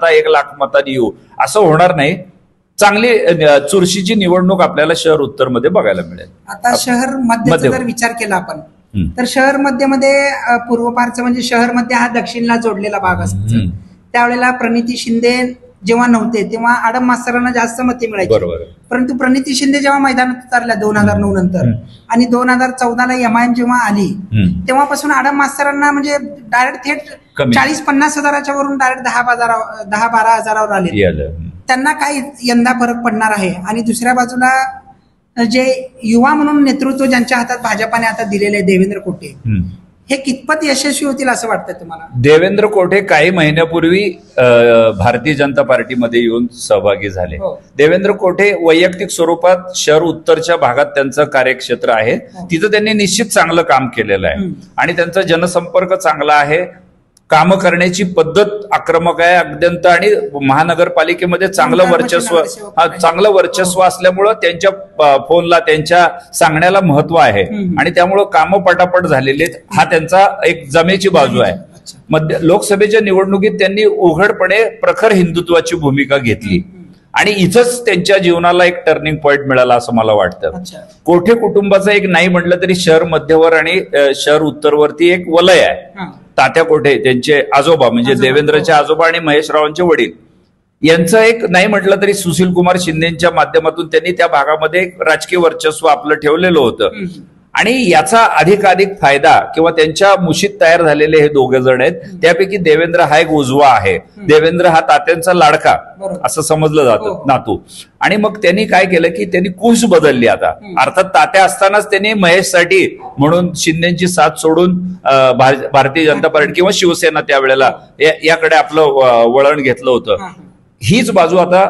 आता 1 लाख मतांनी येऊ असं होणार नाही. चांगली चुरशीची निवडणूक आपल्याला शहर उत्तरमध्ये बघायला मिळेल. आता शहर मध्यचा जर विचार केला आपण तर शहर मध्यमध्ये पूर्वपारचं म्हणजे शहर मध्ये हा दक्षिणला जोडलेला भाग असतो. त्यावेळेला प्रणिती शिंदे जेव्हा नव्हते तेव्हा आडम मास्तरांना जास्त मते मिळायची. परंतु प्रणिती शिंदे जेव्हा मैदानात उतरल्या 2009 नंतर आणि 2014ला MIM जेव्हा आली तेव्हापासून आडम मास्तरांना म्हणजे डायरेक्ट थेट 40-50 हजाराच्या वरून डायरेक्ट 10-12 हजारावर आले. त्यांना काही यंदा फरक पडणार आहे. आणि दुसऱ्या बाजूला जे युवा म्हणून नेतृत्व ज्यांच्या हातात भाजपाने आता दिलेले आहे देवेंद्र कोटे, हे कितपत यशस्वी होतील असं वाटतं तुम्हाला? देवेंद्र कोटे काही महिन्यापूर्वी भारतीय जनता पार्टीमध्ये येऊन सहभागी झाले. देवेंद्र कोटे वैयक्तिक स्वरूपात शहर उत्तरच्या भागात त्यांचं कार्यक्षेत्र आहे. तिथं त्यांनी निश्चित चांगलं काम केलेलं आहे आणि त्यांचा जनसंपर्क चांगला आहे. कामं करण्याची पद्धत आक्रमक आहे अत्यंत आणि महानगरपालिकेमध्ये चांगलं वर्चस्व असल्यामुळं त्यांच्या फोनला त्यांच्या सांगण्याला महत्व आहे आणि त्यामुळं कामं पटापट झालेली आहेत. हा त्यांचा एक जमेची बाजू आहे. लोकसभेच्या निवडणुकीत त्यांनी उघडपणे प्रखर हिंदुत्वाची भूमिका घेतली आणि इथंच त्यांच्या जीवनाला एक टर्निंग पॉइंट मिळाला असं मला वाटतं. कोठे कुटुंबाचं एक नाही म्हटलं तरी शहर मध्यवर आणि शहर उत्तरवरती एक वलय आहे. तात्या कोठे त्यांचे आजोबा म्हणजे देवेंद्रचे आजोबा आणि महेशरावांचे वडील यांचं एक नाही म्हटलं तरी सुशील कुमार शिंदेच्या माध्यमातून त्यांनी त्या भागामध्ये एक राजकीय वर्चस्व आपलं ठेवलेलं होतं आणि याचा अधिकाधिक फायदा किंवा त्यांच्या मुशीत तयार झालेले हे दोघे जण आहेत. त्यापैकी देवेंद्र हा एक उजवा आहे. देवेंद्र हा तात्यांचा लाडका असं समजलं जातं नातू. आणि मग त्यांनी काय केलं की त्यांनी कूस बदलली. आता अर्थात तात्या असतानाच त्यांनी महेशसाठी म्हणून शिंदेची साथ सोडून भारतीय जनता पार्टी किंवा शिवसेना त्यावेळेला याकडे आपलं वळण घेतलं होतं. हीच बाजू आता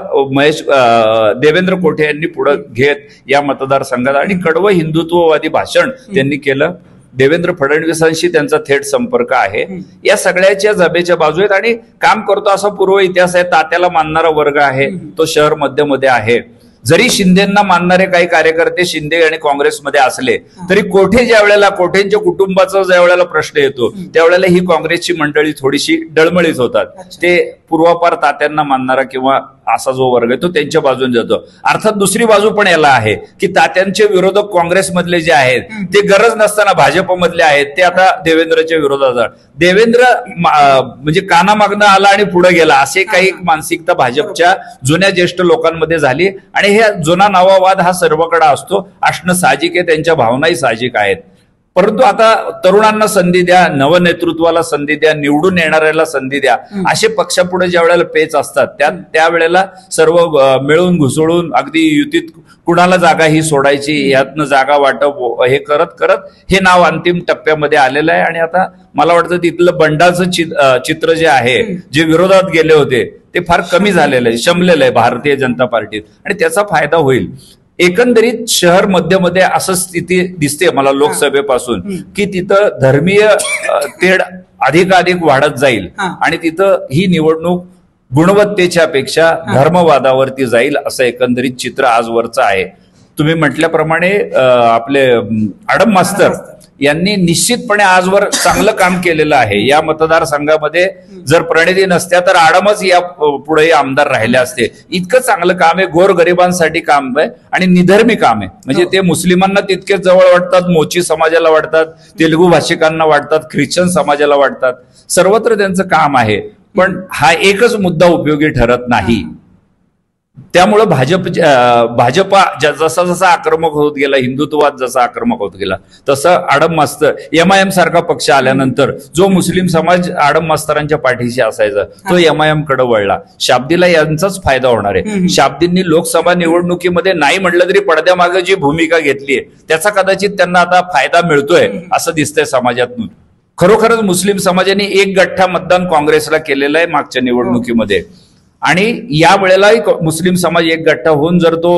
देवेंद्र कोठे यांनी पुढे घेत या मतदारसंघात आणि कडवं हिंदुत्ववादी भाषण त्यांनी केलं. देवेंद्र फडणवीसांशी त्यांचा थेट संपर्क आहे. या सगळ्याच्या जबेच्या बाजू आहेत आणि काम करतो असा पूर्व इतिहास आहे. तात्याला मानणारा वर्ग आहे तो शहर मध्यमध्ये आहे. जरी शिंदेना मानणारे काही कार्यकर्ते शिंदे आणि काँग्रेसमध्ये असले तरी कोठे ज्या वेळेला कोठेंच्या कुटुंबाचा ज्या वेळेला प्रश्न येतो त्यावेळेला ही काँग्रेसची मंडळी थोडीशी डळमळीत होतात. ते पूर्वापार तात्यांना मानणारा किंवा असा जो वर्ग आहे तो त्यांच्या बाजूने जातो. अर्थात दुसरी बाजू पण याला आहे की तात्यांचे विरोधक काँग्रेसमधले जे आहेत ते गरज नसताना भाजपमधले आहेत ते आता देवेंद्रच्या विरोधात. देवेंद्र म्हणजे कानामागनं आला आणि पुढे गेला असे काही मानसिकता भाजपच्या जुन्या ज्येष्ठ लोकांमध्ये झाली आणि हे जुना नवा वाद हा सर्वकडे असतो असणं साहजिक आहे. त्यांच्या भावनाही साहजिक आहेत. परंतु आता तरुणांना संधी द्या, नवनेतृत्वाला संधी द्या, निवडून येणाऱ्याला संधी द्या असे पक्षापुढे ज्या वेळेला पेच असतात त्यावेळेला सर्व मिळून घुसळून अगदी युतीत कुणाला जागा ही सोडायची यातनं जागा वाटप हे करत करत हे नाव अंतिम टप्प्यामध्ये आलेलं आहे. आणि आता मला वाटतं तिथलं बंडाचं चित्र जे आहे जे विरोधात गेले होते ते फार कमी झालेलं आहे, शमलेलं आहे भारतीय जनता पार्टीत आणि त्याचा फायदा होईल. एकंदरीत शहर मध्यमध्ये असं स्थिती दिसते मला लोकसभेपासून की तिथं धर्मीय तेढ अधिकाधिक वाढत जाईल आणि तिथं ही निवडणूक गुणवत्तेच्या पेक्षा धर्मवादावरती जाईल असं एकंदरीत चित्र आजवरचं आहे. तुम्ही म्हटल्याप्रमाणे आपले आडम मास्तर यांनी निश्चितपणे आजवर चांगलं काम केलेलं आहे. या मतदारसंघामध्ये जर प्रणिती नसत्या तर आडमच या पुढे आमदार राहिले असते. इतकं चांगलं काम आहे. गोरगरिबांसाठी काम आहे आणि निधर्मी काम आहे. म्हणजे ते मुस्लिमांना तितकेच जवळ वाटतात, मोची समाजाला वाटतात, तेलुगू भाषिकांना वाटतात, ख्रिश्चन समाजाला वाटतात. सर्वत्र त्यांचं काम आहे. पण हा एकच मुद्दा उपयोगी ठरत नाही. त्यामुळं भाजपा जसा जसा आक्रमक होत गेला, हिंदुत्ववाद जसा आक्रमक होत गेला तसं आडम मास्तर MIM सारखा पक्ष आल्यानंतर जो मुस्लिम समाज आडम मास्तरांच्या पाठीशी असायचा तो MIM कडे वळला. शाब्दीला यांचाच फायदा होणार आहे. शाब्दींनी लोकसभा निवडणुकीमध्ये नाही म्हटलं तरी पडद्यामागे जी भूमिका घेतली आहे त्याचा कदाचित त्यांना आता फायदा मिळतोय असं दिसतंय समाजातून. खरोखरच मुस्लिम समाजाने एक गठ्ठा मतदान काँग्रेसला केलेलं आहे मागच्या निवडणुकीमध्ये आणि या वेळेलाही मुस्लिम समाज एक गठ्ठा होऊन जर तो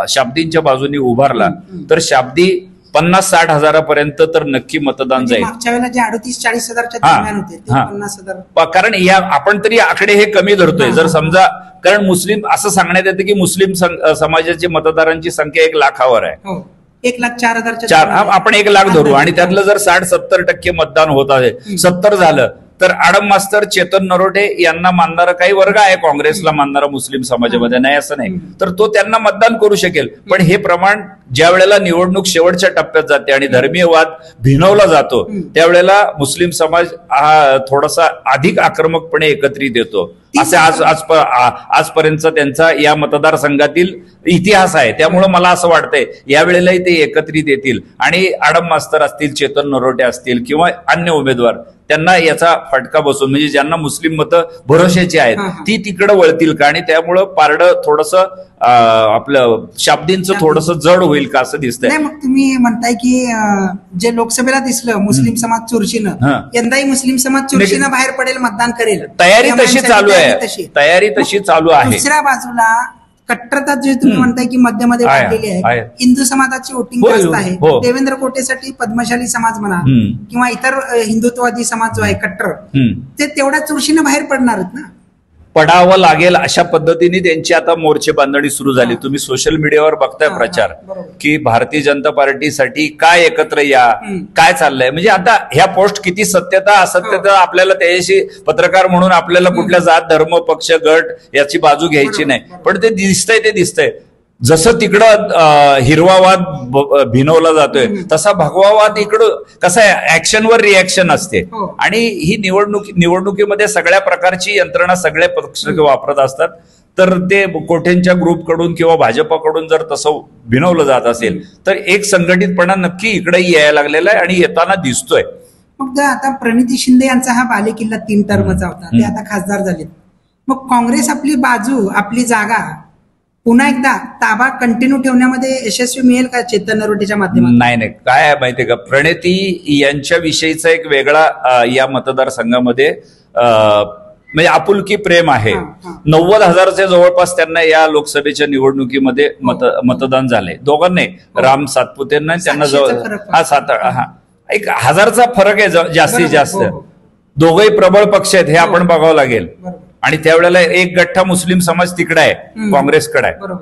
शाब्दींच्या बाजूने उभारला तर शाब्दी 50-60 हजारापर्यंत तर नक्की मतदान जाईल. मागच्या वेळेला जे 38-40 हजारच्या दरम्यान होते ते 50,000. कारण या आपण तरी आकडे हे कमी धरतोय. जर समजा कारण मुस्लिम असं सांगण्यात येतं की मुस्लिम समाजाची मतदारांची संख्या 1 लाखावर आहे. 1,04,000 आपण 1 लाख धरू आणि त्यातलं जर 60-70% मतदान होत आहे, 70 झालं तर आडम मास्तर, चेतन नरोटे यांना मानणारा काही वर्ग आहे काँग्रेसला मानणारा मुस्लिम समाजामध्ये, नाही असं नाही, तर तो त्यांना मतदान करू शकेल. पण हे प्रमाण ज्या वेळेला निवडणूक शेवटच्या टप्प्यात जाते आणि धर्मीय वाद भिनवला जातो त्यावेळेला मुस्लिम समाज हा थोडासा अधिक आक्रमकपणे एकत्रित येतो. असे आजपर्यंत त्यांचा या मतदारसंघातील इतिहास आहे. त्यामुळे मला असं वाटतंय यावेळेलाही ते एकत्रित येतील आणि आडम मास्तर असतील, चेतन नरोटे असतील किंवा अन्य उमेदवार त्यांना याचा फटका बसून, म्हणजे ज्यांना मुस्लिम मतं भरोशाची आहेत ती तिकडे वळतील का, आणि त्यामुळं पारडं थोडंसं आपलं शाब्दींचं थोडंसं जड होईल का असं दिसतंय. मग तुम्ही म्हणताय की जे लोकसभेला दिसलं मुस्लिम समाज चुरशीनं, यंदाही मुस्लिम समाज चुरशीनं बाहेर पडेल, मतदान करेल, तयारी तशी चालू आहे, तयारी तशी चालू आहे. दुसऱ्या बाजूला कट्टरता जे तुम्ही म्हणताय की मध्यमध्ये वाढलेली आहे, हिंदू समाजाची वोटिंग जास्त आहे. देवेंद्र कोटेसाठी पद्मशाली समाज म्हणा किंवा इतर हिंदुत्ववादी समाज जो आहे कट्टर, ते तेवढ्या चुरशीनं बाहेर पडणार आहेत ना. पडावं लागेल अशा पद्धतीने त्यांची आता मोर्चे बांधणी सुरू झाली. तुम्ही सोशल मीडियावर बघताय प्रचार की भारतीय जनता पार्टीसाठी काय एकत्र या, काय चाललंय. म्हणजे आता ह्या पोस्ट किती सत्यता असत्यता आपल्याला त्याच्याशी पत्रकार म्हणून आपल्याला कुठल्या जात धर्म पक्ष गट याची बाजू घ्यायची नाही, पण ते दिसतंय, ते दिसतंय. जसं तिकडं हिरवावाद भिनवला जातोय तसा भगवावाद इकडं कसा आहे, ऍक्शनवर रिॲक्शन असते. आणि ही निवडणुकीमध्ये सगळ्या प्रकारची यंत्रणा सगळे पक्ष वापरत असतात. तर ते कोठेंच्या ग्रुपकडून किंवा भाजपाकडून जर तसं भिनवलं जात असेल तर एक संघटितपणा नक्की इकडेही यायला लागलेला आहे आणि येताना दिसतोय. मग आता प्रणिती शिंदे यांचा हा बालेकिल्ला 3 टर्मचा होता, ते आता खासदार झालेत. मग काँग्रेस आपली बाजू, आपली जागा पुन्हा एकदा ताबा कंटिन्यू ठेवण्यामध्ये यशस्वी मिळेल का चेतन नरोटेच्या माध्यमातून? नाही, काय आहे माहितीये का, प्रणिती यांच्याविषयीचा एक वेगळा या मतदारसंघामध्ये म्हणजे आपुलकी प्रेम आहे. 90,000च्या जवळपास त्यांना या लोकसभेच्या निवडणुकीमध्ये मतदान झालंय. दोघांनी, राम सातपुतेंना त्यांना जवळ 1000चा फरक आहे जास्तीत जास्त. दोघंही प्रबळ पक्ष आहेत हे आपण बघावं लागेल. आणि त्यावेळेला एक गठ्ठा मुस्लिम समाज तिकडे आहे, काँग्रेसकडे आहे.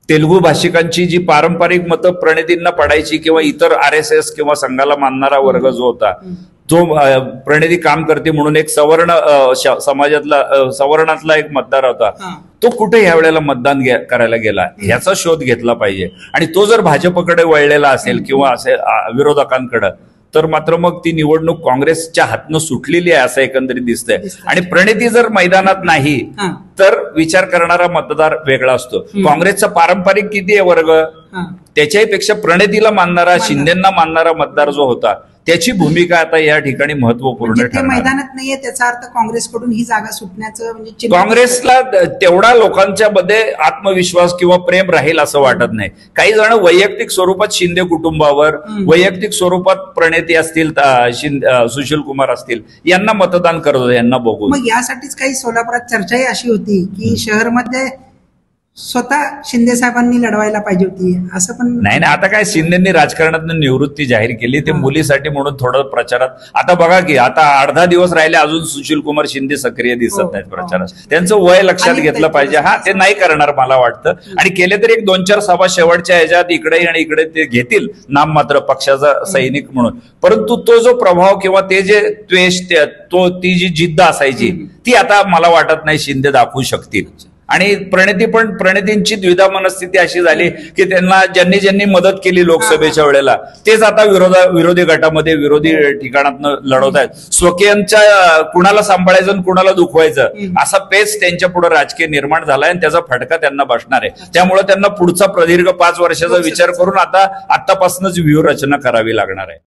तेलुगू भाषिकांची जी पारंपरिक मतं प्रणितींना पडायची किंवा इतर RSS किंवा संघाला मानणारा वर्ग जो होता, जो प्रणिती काम करते म्हणून एक सवर्ण सवर्णातला एक मतदार होता, तो कुठे ह्या वेळेला मतदान करायला गेला ह्याचा शोध घेतला पाहिजे. आणि तो जर भाजपकडे वळलेला असेल किंवा असे विरोधकांकडे, तर मात्र मग ती निवडणूक काँग्रेसच्या हातनं सुटलेली आहे असं एकंदरीत दिसतंय. आणि प्रणिती जर मैदानात नाही तर विचार करणारा मतदार वेगळा असतो. काँग्रेसचा पारंपरिक किती आहे वर्ग, त्याच्याही पेक्षा प्रणितीला मानणारा, शिंदेना मानणारा मतदार जो होता त्याची भूमिका आता या ठिकाणी महत्वपूर्ण ठरणार. मैदानात नाहीये त्याचा अर्थ काँग्रेसकडून ही जागा सुटण्याचं म्हणजे काँग्रेसला तेवढा लोकांच्या मध्ये आत्मविश्वास किंवा प्रेम राहील असं वाटत नाही. काही जण वैयक्तिक स्वरूपात शिंदे कुटुंबावर, वैयक्तिक स्वरूपात प्रणिती असतील, सुशील कुमार असतील, यांना मतदान करत होते, यांना बघून. मग यासाठीच काही सोलापुरात चर्चाही अशी होती की शहरमध्ये स्वतः शिंदे साहेबांनी लढवायला पाहिजे होती असं पण नाही. आता काय, शिंदेंनी राजकारणातून निवृत्ती जाहीर केली, ते मुलीसाठी म्हणून थोडं प्रचारात. आता बघा की आता 18 दिवस राहिले, अजून सुशील कुमार शिंदे सक्रिय दिसत नाहीत प्रचारात. त्यांचं वय लक्षात घेतलं पाहिजे. ते नाही करणार मला वाटतं. आणि केले तरी एक 2-4 सभा शेवटच्या ह्याच्यात इकडे आणि इकडे ते घेतील नाममात्र पक्षाचा सैनिक म्हणून. परंतु तो जो प्रभाव किंवा ते जे द्वेष, ती जी जिद्द असायची ती आता मला वाटत नाही शिंदे दाखवू शकतील. आणि प्रणितींची द्विधा मनस्थिती अशी झाली की त्यांना ज्यांनी मदत केली लोकसभेच्या वेळेला तेच आता विरोधी गटामध्ये विरोधी ठिकाणातनं लढवत आहेत. स्वकीयांच्या कुणाला सांभाळायचं आणि कुणाला दुखवायचं असा पेच त्यांच्या पुढे राजकीय निर्माण झालाय आणि त्याचा फटका त्यांना बसणार आहे. त्यामुळे त्यांना पुढचा प्रदीर्घ 5 वर्षाचा विचार करून आतापासूनच व्यूहरचना करावी लागणार आहे.